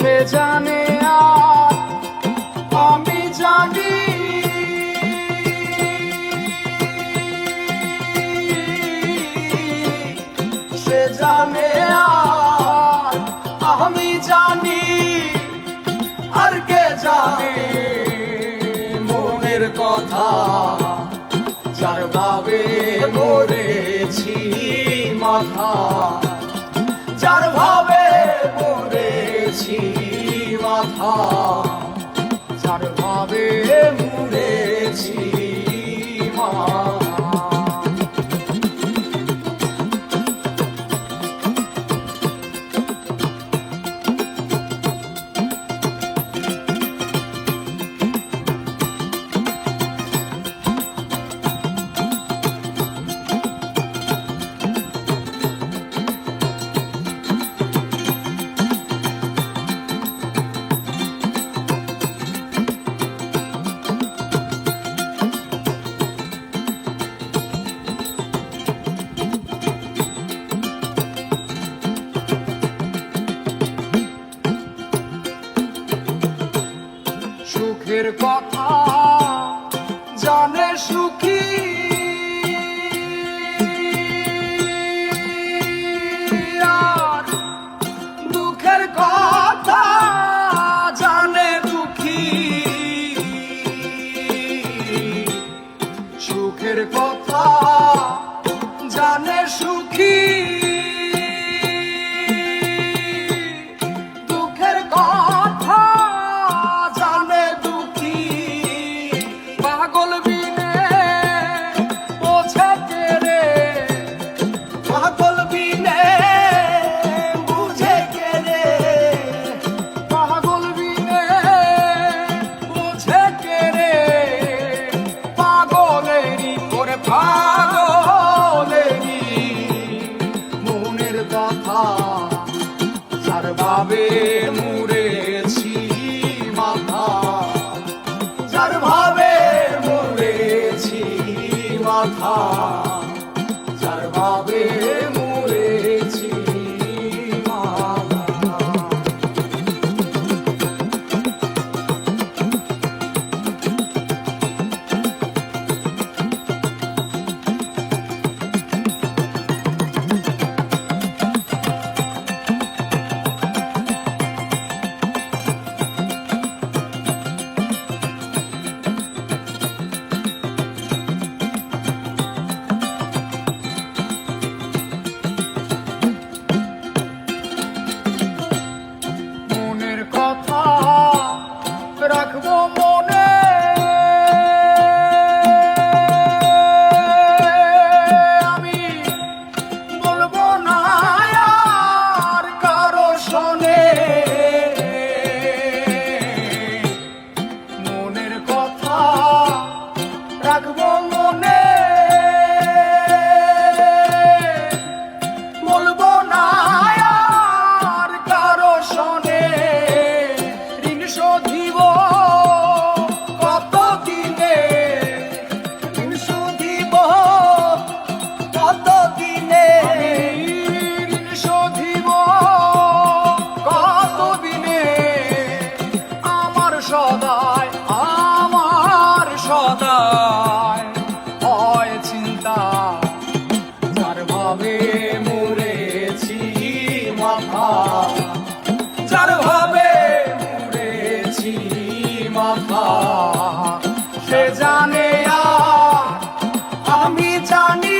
সে জানে আর আমি জানি সে জানে আর আমি জানি আর কে জানে মনের কথা যার ভাবে মরেছি মাথা যার ভাবে মরেছি মাথা যার ভাবে মরেছি মাথা। সুখের কথা জানে সুখী আর দুঃখের কথা জানে দুঃখী সুখের কথা জানে সুখী দুঃখের কথা পাগল বিনে বোঝে কে রে পাগল বিনে বুঝে কে রে পাগল বিনে বুঝে কে রে পাগলেরই ওরে পাগলেরই মনের কথা যার ভাবে মরেছি মাথা যার ভাবে মরেছি মাথা যার ভাবে মরেছি মাথা। কথা রাখবো মনে আমি বলবো না আর কারো শোনে মনের কথা রাখবো মনে বলবো না আর কারো শোনে শোধিব কত দিনে শোধিব কত দিনে শোধিব কত দিনে আমার সদায় হয় চিন্তা যার ভাবে মরেছি মাথা যার ভাবে মাথা সে জানে আর আমি জানি